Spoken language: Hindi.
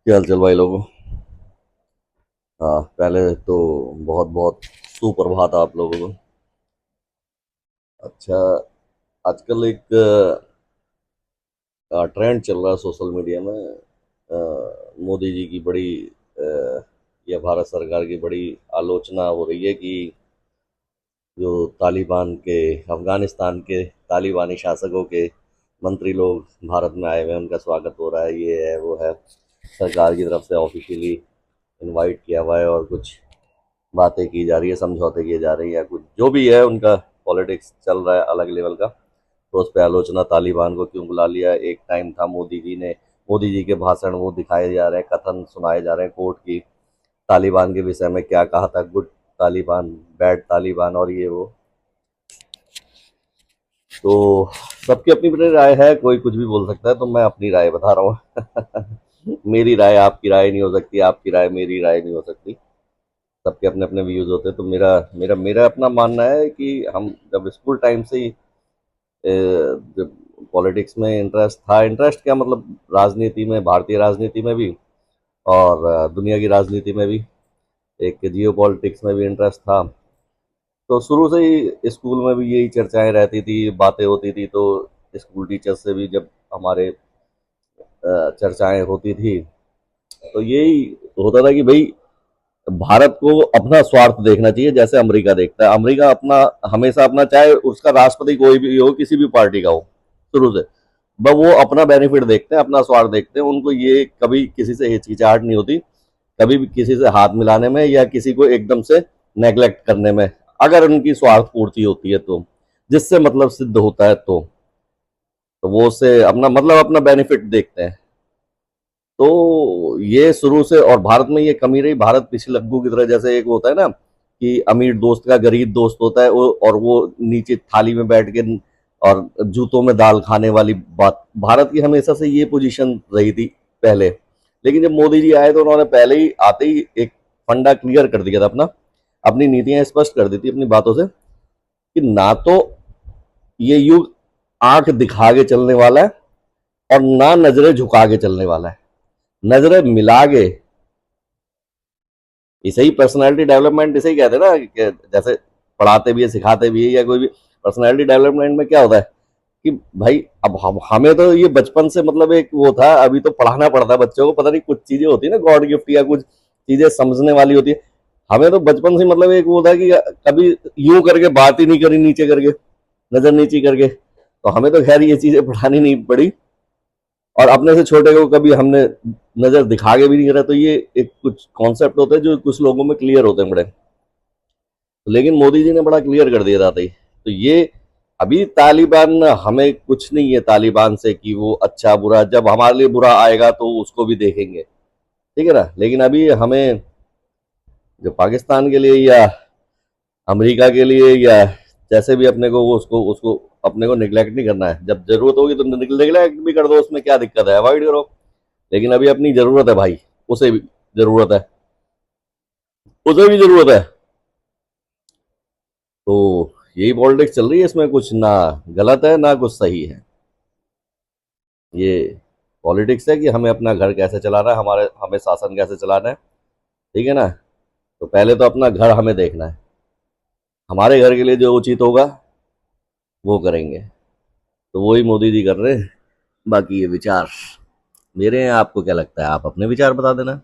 क्या हाल चाल भाई लोगों। हाँ, पहले तो बहुत बहुत सुप्रभात आप लोगों को। अच्छा, आजकल एक ट्रेंड चल रहा है सोशल मीडिया में। मोदी जी की बड़ी या भारत सरकार की बड़ी आलोचना हो रही है कि जो तालिबान के अफगानिस्तान के तालिबानी शासकों के मंत्री लोग भारत में आए हुए हैं, उनका स्वागत हो रहा है, ये है वो है। सरकार की तरफ से ऑफिशियली इनवाइट किया हुआ है और कुछ बातें की जा रही है, समझौते किए जा रही है, कुछ जो भी है उनका पॉलिटिक्स चल रहा है अलग लेवल का। तो उस पर आलोचना, तालिबान को क्यों बुला लिया। एक टाइम था मोदी जी के भाषण वो दिखाए जा रहे हैं, कथन सुनाए जा रहे हैं कोर्ट की, तालिबान के विषय में क्या कहा था, गुड तालिबान, बैड तालिबान और ये वो। तो सबकी अपनी अपनी राय है, कोई कुछ भी बोल सकता है, तो मैं अपनी राय बता रहा हूँ। मेरी राय आपकी राय नहीं हो सकती, आपकी राय मेरी राय नहीं हो सकती। सबके अपने अपने व्यूज होते हैं। तो मेरा मेरा मेरा अपना मानना है कि हम जब स्कूल टाइम से ही जब पॉलिटिक्स में इंटरेस्ट था, इंटरेस्ट क्या मतलब, राजनीति में, भारतीय राजनीति में भी और दुनिया की राजनीति में भी, एक जियो पॉलिटिक्स में भी इंटरेस्ट था। तो शुरू से ही स्कूल में भी यही चर्चाएं रहती थी, बातें होती थी। तो स्कूल टीचर से भी जब हमारे चर्चाएं होती थी, तो यही होता था कि भाई भारत को अपना स्वार्थ देखना चाहिए, जैसे अमेरिका देखता है। अमेरिका अपना हमेशा अपना, चाहे उसका राष्ट्रपति कोई भी हो, किसी भी पार्टी का हो, शुरू से बस वो अपना बेनिफिट देखते हैं, अपना स्वार्थ देखते हैं। उनको ये कभी किसी से हिचकिचाहट नहीं होती, कभी भी किसी से हाथ मिलाने में या किसी को एकदम से नेग्लेक्ट करने में, अगर उनकी स्वार्थ पूर्ति होती है तो, जिससे मतलब सिद्ध होता है तो वो उससे अपना मतलब अपना बेनिफिट देखते हैं। तो ये शुरू से, और भारत में ये कमी रही। भारत पिछले लग्गू की तरह, जैसे एक होता है ना कि अमीर दोस्त का गरीब दोस्त होता है, और वो नीचे थाली में बैठ के और जूतों में दाल खाने वाली बात, भारत की हमेशा से ये पोजीशन रही थी पहले। लेकिन जब मोदी जी आए तो उन्होंने पहले ही आते ही एक फंडा क्लियर कर दिया था अपना, अपनी नीतियां स्पष्ट कर दी थी अपनी बातों से, कि ना तो ये युग आंख दिखा के चलने वाला है और ना नजरें झुका के चलने वाला है। नजरें मिला के, इसे ही पर्सनालिटी डेवलपमेंट इसे ही कहते हैं ना, कि जैसे पढ़ाते भी है, सिखाते भी है, या कोई भी पर्सनालिटी डेवलपमेंट में क्या होता है कि भाई अब हमें तो ये बचपन से मतलब एक वो था, अभी तो पढ़ाना पड़ता है बच्चों को, पता नहीं कुछ चीजें होती है ना गॉड गिफ्ट, या कुछ चीजें समझने वाली होती है। हमें तो बचपन से मतलब एक वो था कि कभी यूं करके बात ही नहीं करी, नीचे करके, नजर नीची करके। तो हमें तो खैर ये चीजें पढ़ानी नहीं पड़ी, और अपने से छोटे को कभी हमने नजर दिखा के भी नहीं करा। तो ये एक कुछ कॉन्सेप्ट होते हैं जो कुछ लोगों में क्लियर होते हैं बड़े। लेकिन मोदी जी ने बड़ा क्लियर कर दिया था। तो ये अभी तालिबान, हमें कुछ नहीं है तालिबान से कि वो अच्छा बुरा, जब हमारे लिए बुरा आएगा तो उसको भी देखेंगे, ठीक है ना। लेकिन अभी हमें जो पाकिस्तान के लिए या अमेरिका के लिए या जैसे भी अपने को वो उसको उसको अपने को निगलेक्ट नहीं करना है। जब जरूरत होगी तो निगलेक्ट भी कर दो, उसमें क्या दिक्कत है, अवॉइड करो। लेकिन अभी अपनी जरूरत है भाई, उसे भी जरूरत है, उसे भी जरूरत है। तो यही पॉलिटिक्स चल रही है, इसमें कुछ ना गलत है ना कुछ सही है। ये पॉलिटिक्स है कि हमें अपना घर कैसे चलाना है, हमें शासन कैसे चलाना है, ठीक है ना। तो पहले तो अपना घर हमें देखना है, हमारे घर के लिए जो उचित होगा वो करेंगे। तो वही मोदी जी कर रहे हैं। बाकी ये विचार मेरे हैं, आपको क्या लगता है, आप अपने विचार बता देना।